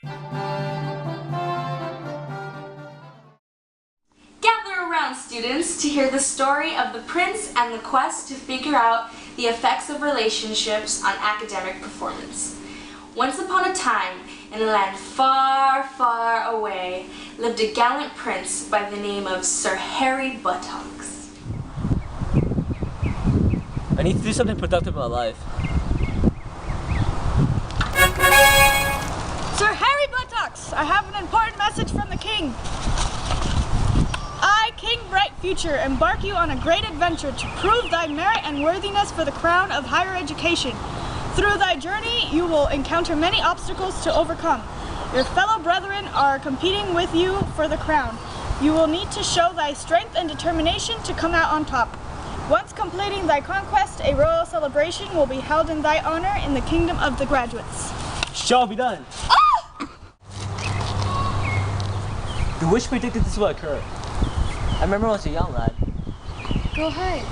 Gather around, students, to hear the story of the prince and the quest to figure out the effects of relationships on academic performance. Once upon a time, in a land far, far away, lived a gallant prince by the name of Sir Harry Buttocks. I need to do something productive in my life. Sir Harry Buttocks, I have an important message from the king. I, King Bright Future, embark you on a great adventure to prove thy merit and worthiness for the crown of higher education. Through thy journey, you will encounter many obstacles to overcome. Your fellow brethren are competing with you for the crown. You will need to show thy strength and determination to come out on top. Once completing thy conquest, a royal celebration will be held in thy honor in the kingdom of the graduates. Shall be done. Ah! The witch predicted this would occur. I remember when I was a young lad. Go ahead.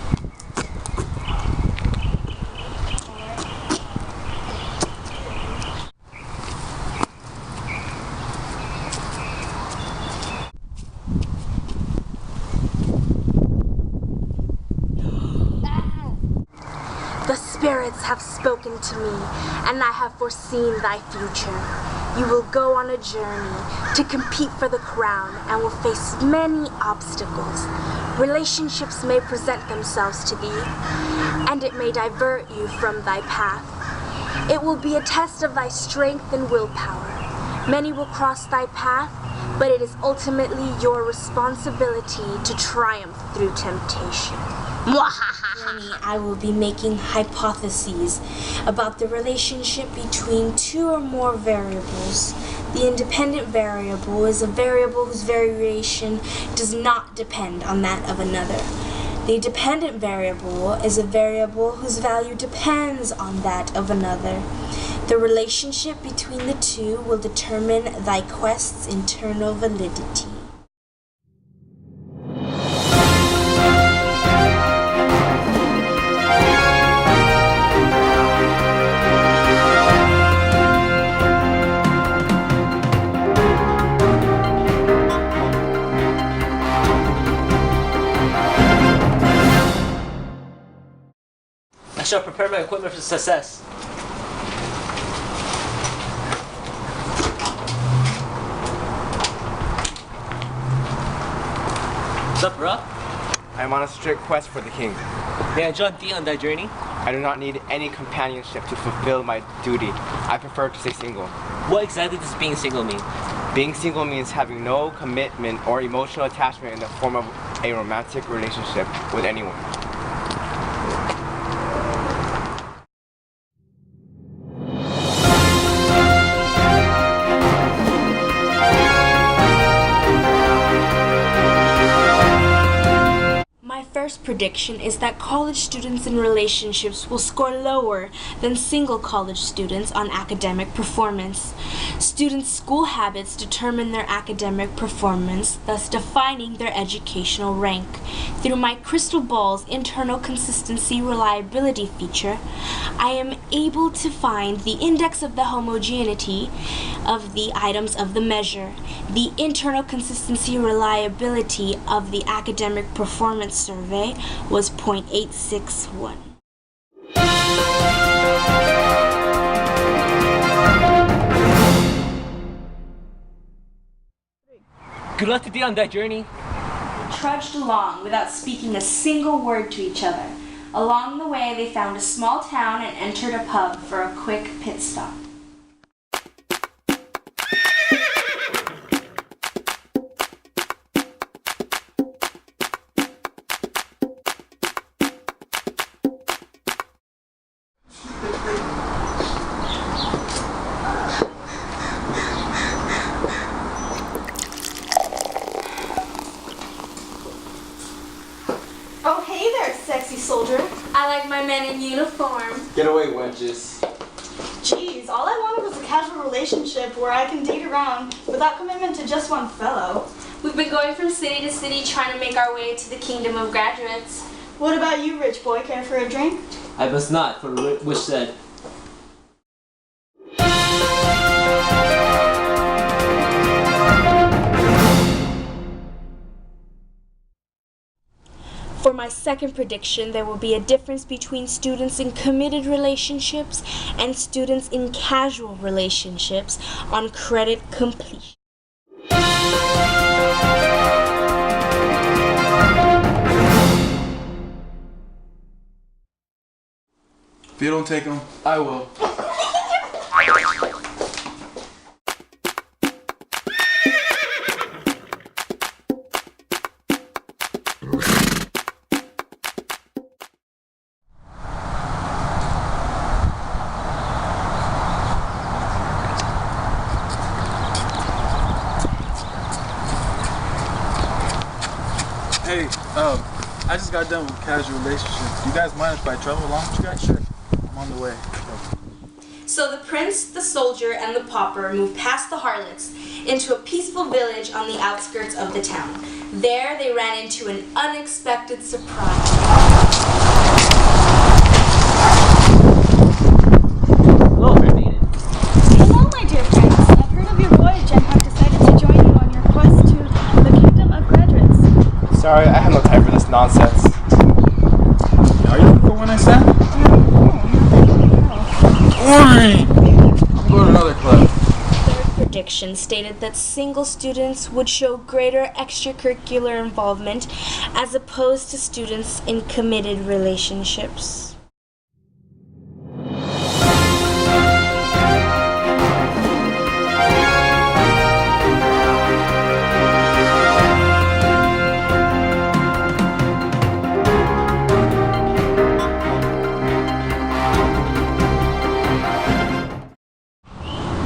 The spirits have spoken to me, and I have foreseen thy future. You will go on a journey to compete for the crown and will face many obstacles. Relationships may present themselves to thee, and it may divert you from thy path. It will be a test of thy strength and willpower. Many will cross thy path, but it is ultimately your responsibility to triumph through temptation. I will be making hypotheses about the relationship between two or more variables. The independent variable is a variable whose variation does not depend on that of another. The dependent variable is a variable whose value depends on that of another. The relationship between the two will determine thy quest's internal validity. I shall prepare my equipment for success. What's up, bro? I am on a strict quest for the king. May I join thee on thy journey? I do not need any companionship to fulfill my duty. I prefer to stay single. What exactly does being single mean? Being single means having no commitment or emotional attachment in the form of a romantic relationship with anyone. First prediction is that college students in relationships will score lower than single college students on academic performance. Students' school habits determine their academic performance, thus defining their educational rank. Through my crystal ball's internal consistency reliability feature, I am able to find the index of the homogeneity of the items of the measure. The internal consistency reliability of the academic performance survey was 0.861. Good luck to thee on that journey. Trudged along without speaking a single word to each other. Along the way, they found a small town and entered a pub for a quick pit stop. Oh, hey there, sexy soldier. I like my men in uniform. Get away, wenches. Geez, all I wanted was a casual relationship where I can date around without commitment to just one fellow. We've been going from city to city trying to make our way to the kingdom of graduates. What about you, rich boy? Care for a drink? I must not, for the witch said. my second prediction, there will be a difference between students in committed relationships and students in casual relationships on credit completion. If you don't take them, I will. Hey, I just got done with casual relationship. You guys mind if I travel along with you guys? Sure. I'm on the way. So the prince, the soldier, and the pauper moved past the harlots into a peaceful village on the outskirts of the town. There they ran into an unexpected surprise. Hello, Maiden. Hello, my dear friends. I've heard of your voyage and have decided to join you on your quest to the Kingdom of Graduates. Sorry, I have no time for this nonsense. Are you looking for one I sent? I'm going to another club. Third prediction stated that single students would show greater extracurricular involvement as opposed to students in committed relationships.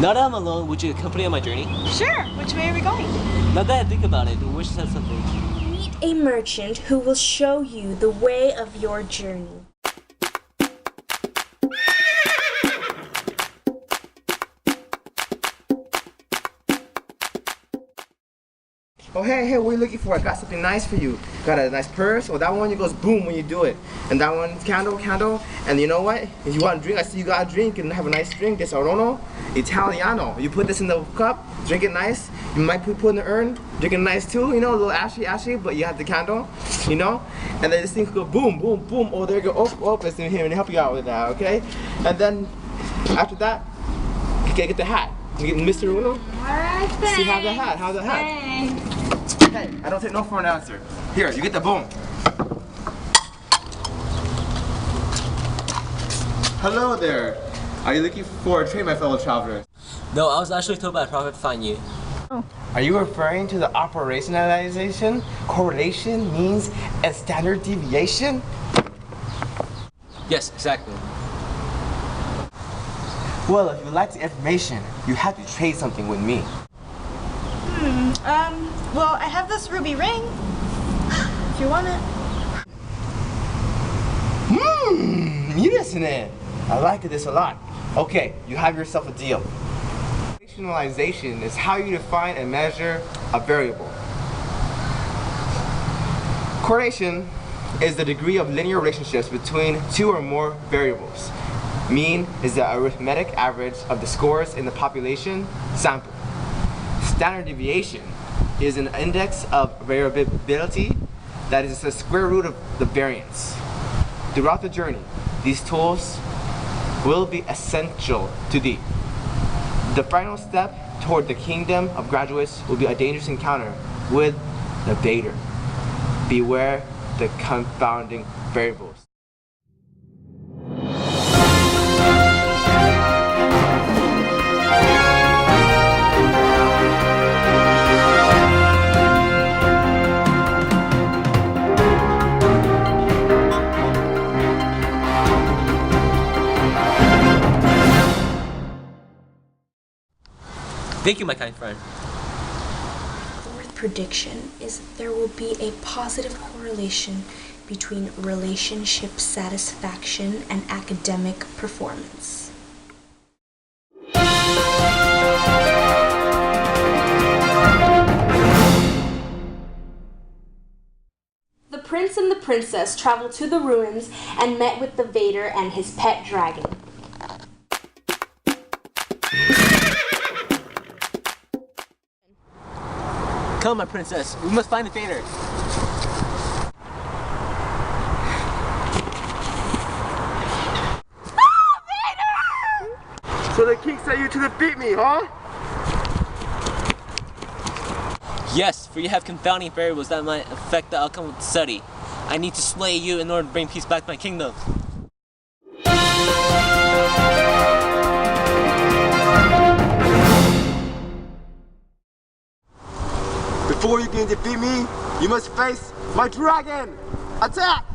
Now that I'm alone, would you accompany on my journey? Sure. Which way are we going? Now that I think about it, the wish says something. Meet a merchant who will show you the way of your journey. Oh, hey, what are you looking for? I got something nice for you. Got a nice purse. Oh, that one, it goes boom when you do it. And that one, candle. And you know what? If you want a drink, I see you got a drink. You can have a nice drink. This Orono Italiano. You put this in the cup, drink it nice. You might put in the urn, drink it nice too. You know, a little ashy, but you have the candle, you know? And then this thing could go boom, boom, boom. Oh, there you go. Oh, it's in here and help you out with that, okay? And then after that, you can get the hat. You get Mr. Uno. See, how's the hat? How's the hat? Hey, I don't take no for an answer. Here, you get the boom. Hello there. Are you looking for a train, my fellow travelers? No, I was actually told by a prophet to find you. Are you referring to the operationalization? Correlation means a standard deviation? Yes, exactly. Well, if you like the information, you have to trade something with me. Well, I have this ruby ring. If you want it. Interesting. I like this a lot. Okay, you have yourself a deal. Operationalization is how you define and measure a variable. Correlation is the degree of linear relationships between two or more variables. Mean is the arithmetic average of the scores in the population sample. Standard deviation is an index of variability that is the square root of the variance. Throughout the journey, these tools will be essential to thee. The final step toward the Kingdom of Graduates will be a dangerous encounter with the Vader. Beware the confounding variables. Thank you, my kind friend. Fourth prediction is that there will be a positive correlation between relationship satisfaction and academic performance. The prince and the princess traveled to the ruins and met with the Vader and his pet dragon. Come, my princess. We must find the Vader. So the king sent you to defeat me, huh? Yes, for you have confounding variables that might affect the outcome of the study. I need to slay you in order to bring peace back to my kingdom. Before you can defeat me, you must face my dragon! Attack!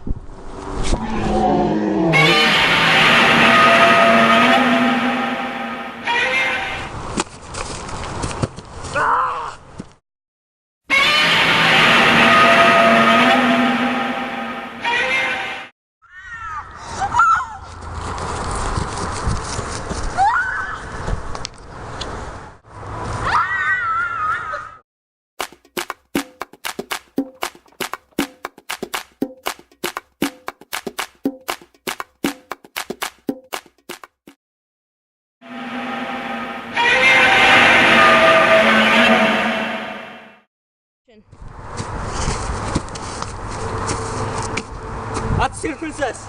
Atsushi princess!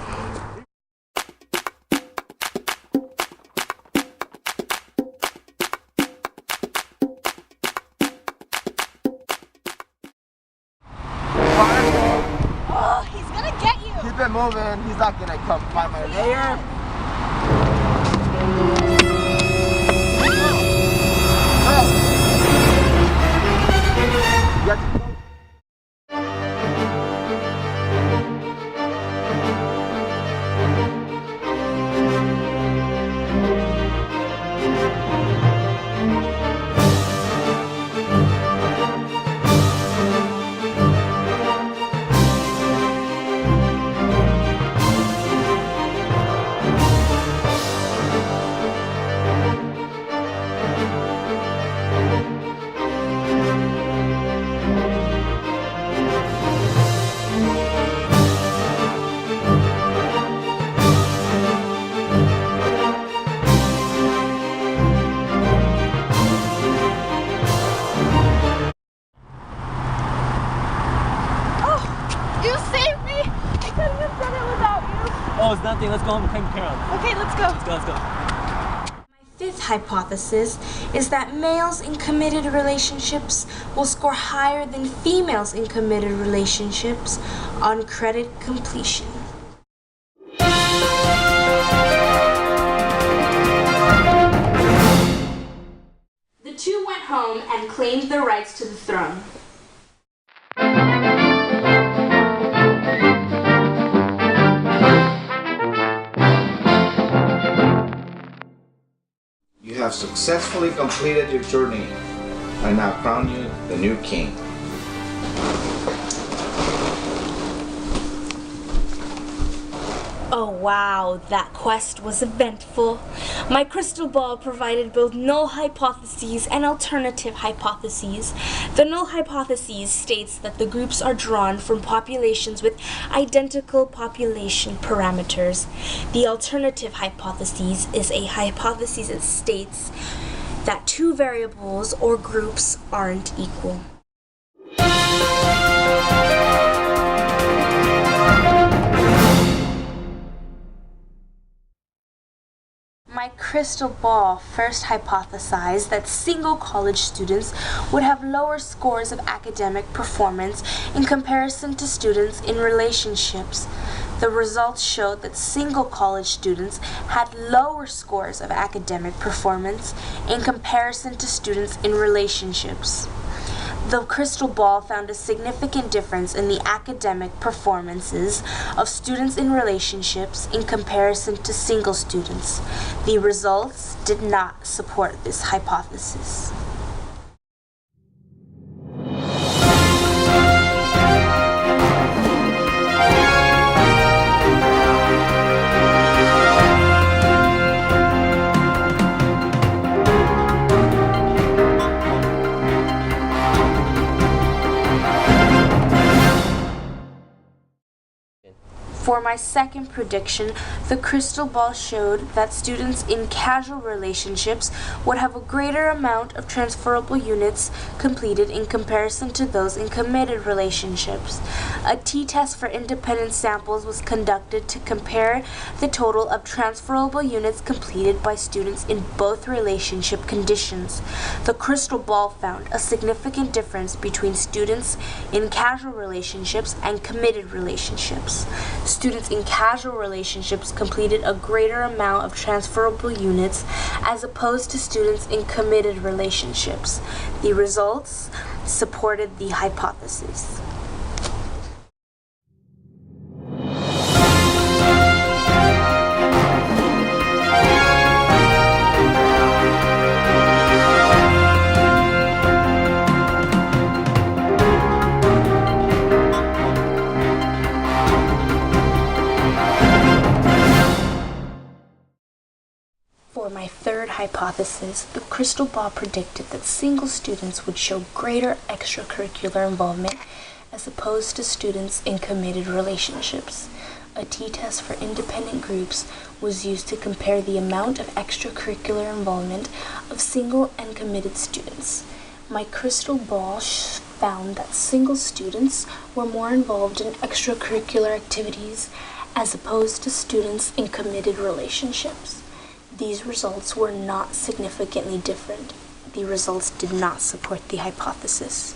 Oh, he's gonna get you. Keep it moving. He's not gonna come find my lair. You got to You saved me. I couldn't have done it without you. Oh, it's nothing. Let's go home and claim the crown. Okay, let's go. Let's go. My fifth hypothesis is that males in committed relationships will score higher than females in committed relationships on credit completion. The two went home and claimed their rights to the throne. You have successfully completed your journey. I now crown you the new king. Oh wow, that quest was eventful. My crystal ball provided both null hypotheses and alternative hypotheses. The null hypothesis states that the groups are drawn from populations with identical population parameters. The alternative hypothesis is a hypothesis that states that two variables or groups aren't equal. My crystal ball first hypothesized that single college students would have lower scores of academic performance in comparison to students in relationships. The results showed that single college students had lower scores of academic performance in comparison to students in relationships. The crystal ball found a significant difference in the academic performances of students in relationships in comparison to single students. The results did not support this hypothesis. For my second prediction, the crystal ball showed that students in casual relationships would have a greater amount of transferable units completed in comparison to those in committed relationships. A t-test for independent samples was conducted to compare the total of transferable units completed by students in both relationship conditions. The crystal ball found a significant difference between students in casual relationships and committed relationships. Students in casual relationships completed a greater amount of transferable units as opposed to students in committed relationships. The results supported the hypothesis. For my third hypothesis, the crystal ball predicted that single students would show greater extracurricular involvement as opposed to students in committed relationships. A t-test for independent groups was used to compare the amount of extracurricular involvement of single and committed students. My crystal ball found that single students were more involved in extracurricular activities as opposed to students in committed relationships. These results were not significantly different. The results did not support the hypothesis.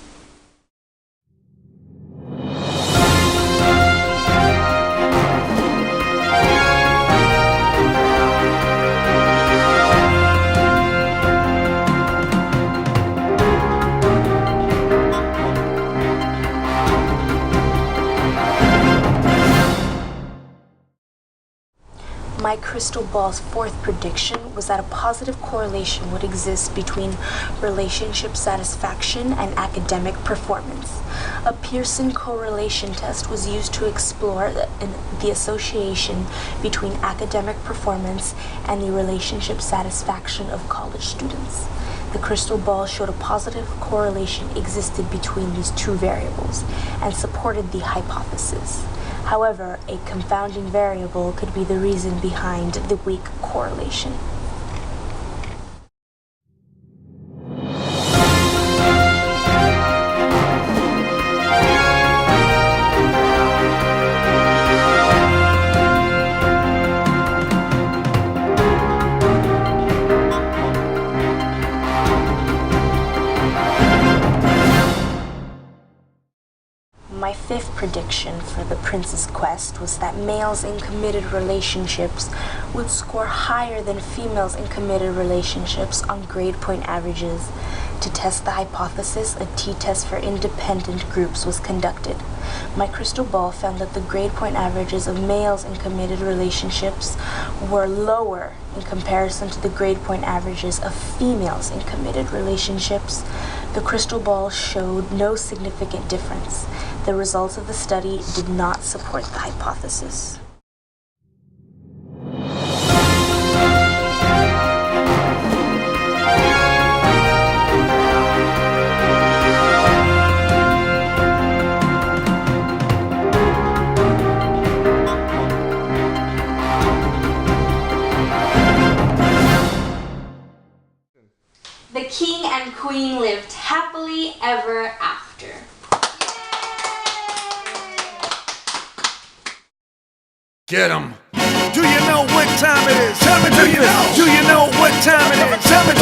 My crystal ball's fourth prediction was that a positive correlation would exist between relationship satisfaction and academic performance. A Pearson correlation test was used to explore the association between academic performance and the relationship satisfaction of college students. The crystal ball showed a positive correlation existed between these two variables and supported the hypothesis. However, a confounding variable could be the reason behind the weak correlation. My fifth prediction for the Prince's Quest was that males in committed relationships would score higher than females in committed relationships on grade point averages. To test the hypothesis, a t-test for independent groups was conducted. My crystal ball found that the grade point averages of males in committed relationships were lower in comparison to the grade point averages of females in committed relationships. The crystal ball showed no significant difference. The results of the study did not support the hypothesis. The king and queen lived happily ever after. Get 'em. Do you know what time it is? Tell me, do you know? Do you know what time it is? Tell me,